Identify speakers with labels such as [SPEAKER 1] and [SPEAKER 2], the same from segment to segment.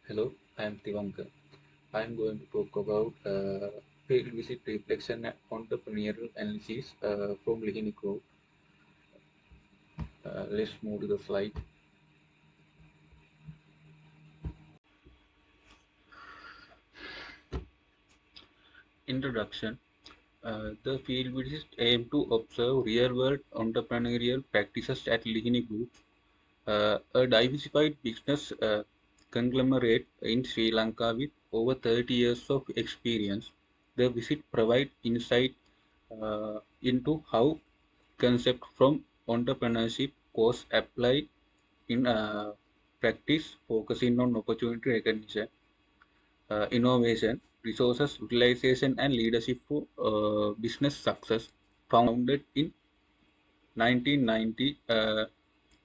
[SPEAKER 1] Hello, I am Tivankar. I am going to talk about field visit reflection and entrepreneurial analysis from Lihini Group. Let's move to the slide. Introduction. The field visit aim to observe real-world entrepreneurial practices at Lihini Group, a diversified business conglomerate in Sri Lanka with over 30 years of experience. The visit provides insight into how concept from entrepreneurship course applied in practice, focusing on opportunity recognition, innovation, resources utilization, and leadership for business success. Founded in 1990,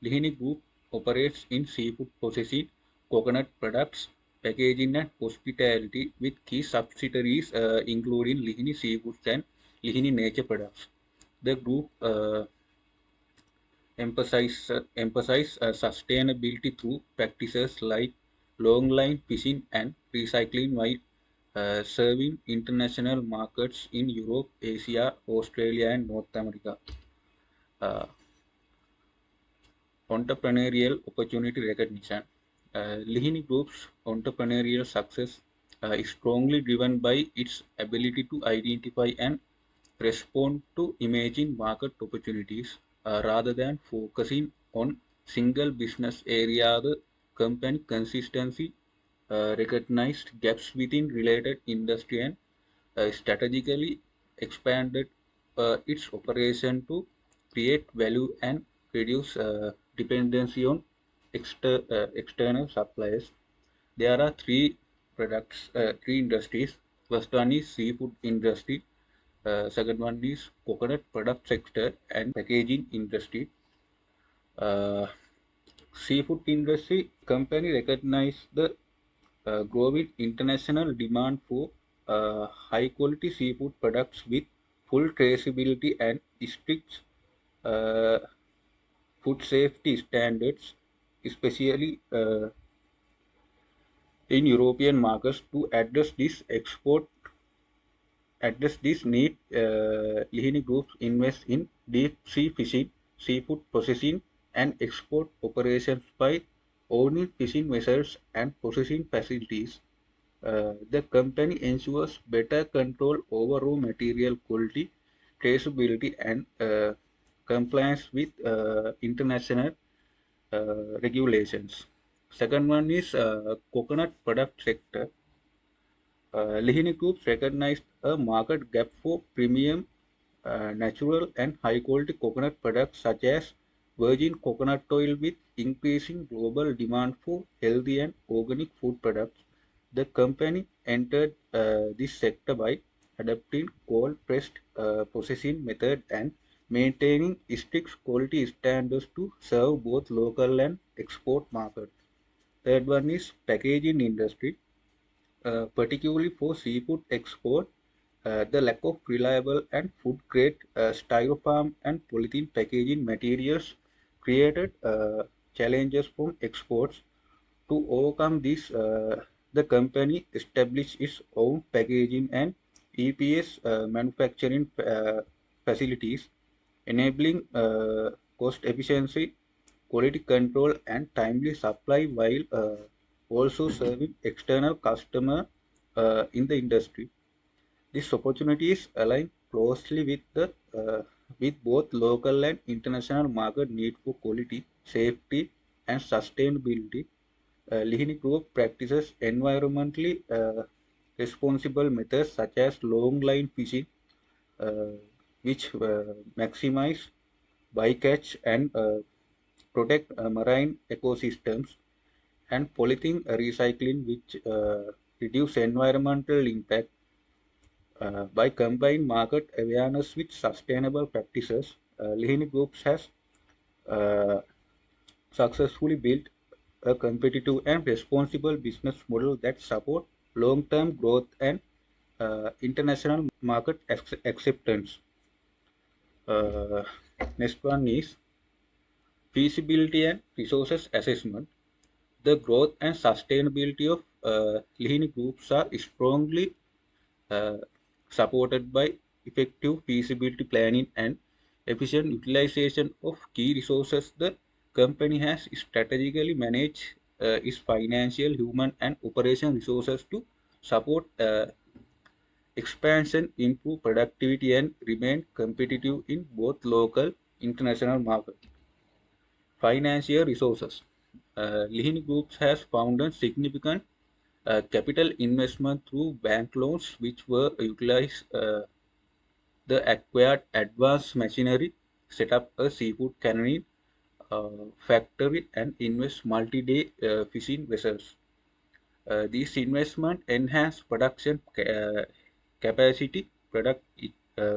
[SPEAKER 1] Lihini Group operates in seafood processing, coconut products, packaging, and hospitality with key subsidiaries including Lihini Seafoods and Lihini Nature Products. The group emphasize sustainability through practices like long line fishing and recycling while serving international markets in Europe, Asia, Australia, and North America. Uh, Entrepreneurial opportunity recognition. Lihini Group's entrepreneurial success is strongly driven by its ability to identify and respond to emerging market opportunities rather than focusing on single business area. The company consistency recognized gaps within related industry and strategically expanded its operation to create value and reduce dependency on external suppliers. There are three industries. First one is seafood industry. Second one is coconut product sector and packaging industry. Uh, Seafood industry company recognize the growing international demand for high quality seafood products with full traceability and strict uh, food safety standards, especially in European markets. To address this need, Lihini Group invests in deep sea fishing, seafood processing, and export operations by owning fishing vessels and processing facilities. The company ensures better control over raw material quality, traceability, and compliance with international regulations. Second one is coconut product sector. Lihini Group recognized a market gap for premium, natural, and high quality coconut products such as virgin coconut oil with increasing global demand for healthy and organic food products. The company entered this sector by adopting cold pressed processing method and maintaining strict quality standards to serve both local and export markets. Third one is packaging industry, particularly for seafood export. The lack of reliable and food-grade styrofoam and polythene packaging materials created challenges from exports. To overcome this, the company established its own packaging and EPS manufacturing facilities, enabling cost efficiency, quality control, and timely supply while also serving external customer in the industry. These opportunities align closely with the with both local and international market need for quality, safety, and sustainability. Lihini Group practices environmentally responsible methods such as long line fishing, uh, which maximize bycatch and protect marine ecosystems, and polythene recycling, which reduce environmental impact. By combining market awareness with sustainable practices, Lihini Groups has uh, successfully built a competitive and responsible business model that support long-term growth and international market acceptance. Uh, Next one is feasibility and resources assessment. The growth and sustainability of Lihini groups are strongly uh, supported by effective feasibility planning and efficient utilization of key resources. The company has strategically managed its financial, human, and operation resources to support expansion, improve productivity, and remain competitive in both local and international markets. Financial resources. Lihini Group has founded significant capital investment through bank loans, which were utilized the acquired advanced machinery, set up a seafood canning factory, and invest multi-day fishing vessels. These investments enhance production capacity, product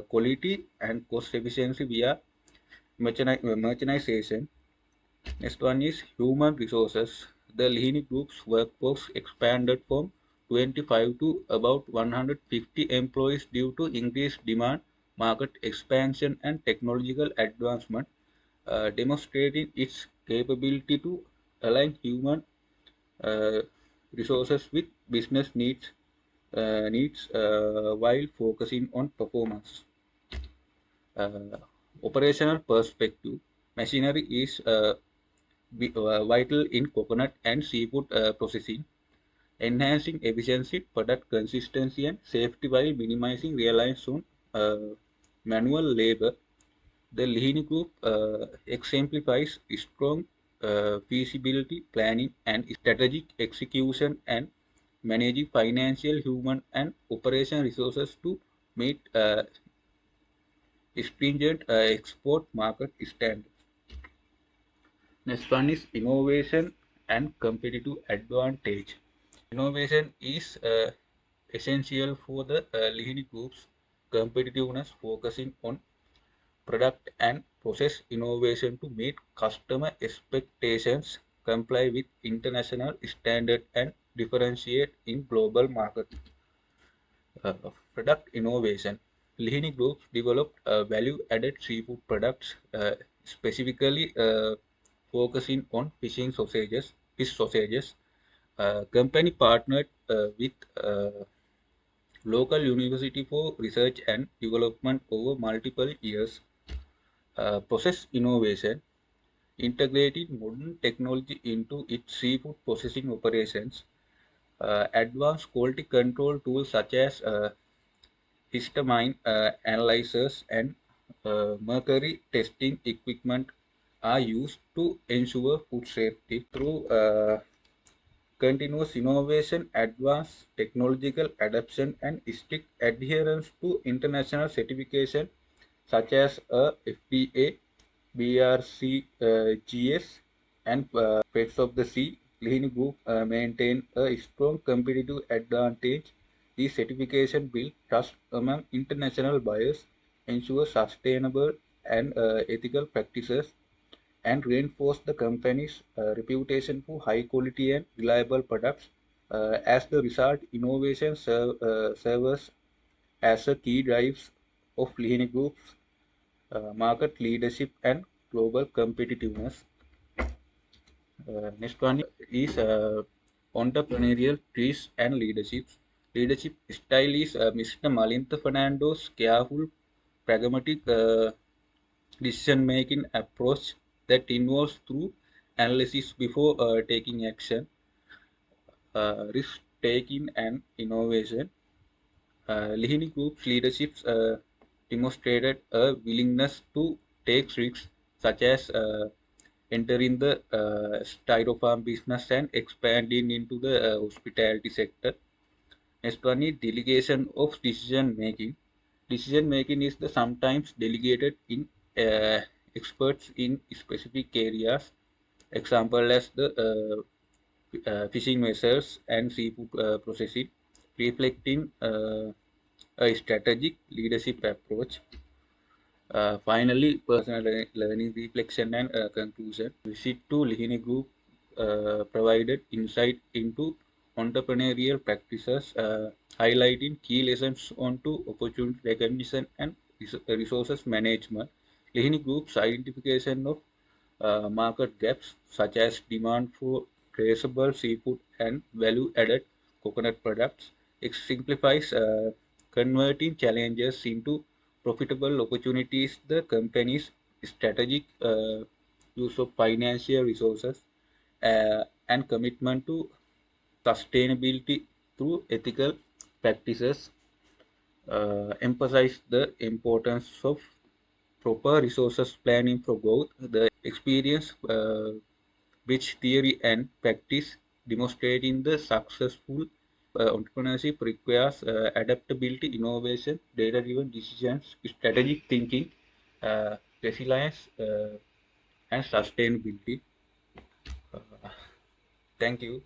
[SPEAKER 1] quality, and cost efficiency via merchandization. Next one is human resources. The Lihini Group's workforce expanded from 25 to about 150 employees due to increased demand, market expansion, and technological advancement, demonstrating its capability to align human uh, resources with business needs while focusing on performance. Uh, Operational perspective, machinery is vital in coconut and seafood processing, enhancing efficiency, product consistency, and safety while minimizing reliance on uh, manual labor. The Lihini Group exemplifies strong feasibility planning and strategic execution and managing financial, human, and operation resources to meet stringent export market standards. Next one is innovation and competitive advantage. Innovation is essential for the Lihini Group's competitiveness, focusing on product and process innovation to meet customer expectations, comply with international standards, and differentiate in global market. Product innovation. Lihini Group developed value-added seafood products, specifically focusing on fish sausages. Company partnered with local university for research and development over multiple years. Process innovation, integrating modern technology into its seafood processing operations. Advanced quality control tools such as histamine analyzers and mercury testing equipment are used to ensure food safety through continuous innovation, advanced technological adoption, and strict adherence to international certification such as FDA, BRCGS, and Pets of the Sea. Lihini Group maintain a strong competitive advantage. These certification build trust among international buyers, ensure sustainable and ethical practices, and reinforce the company's reputation for high quality and reliable products. As the result, innovation serves as a key drives of Lihini Group's market leadership and global competitiveness. Next one is entrepreneurial traits and leadership. Leadership style is Mr. Malinta Fernando's careful, pragmatic decision-making approach that involves through analysis before taking action, risk-taking, and innovation. Lihini Group's leadership demonstrated a willingness to take risks, such as entering the styrofoam business and expanding into the hospitality sector. Next one is delegation of decision making. Decision making is the sometimes delegated in uh, experts in specific areas. Example as the fishing vessels and seafood processing, reflecting a strategic leadership approach. Finally, personal learning, reflection, and conclusion. Visit to Lihini Group provided insight into entrepreneurial practices, highlighting key lessons onto opportunity recognition and resources management. Lihini Group's identification of market gaps such as demand for traceable seafood and value-added coconut products. It simplifies converting challenges into profitable opportunities. The company's strategic use of financial resources and commitment to sustainability through ethical practices emphasize the importance of proper resources planning for growth. The experience, which theory and practice, demonstrating the successful entrepreneurship requires adaptability, innovation, data-driven decisions, strategic thinking, resilience, and sustainability. Uh, Thank you.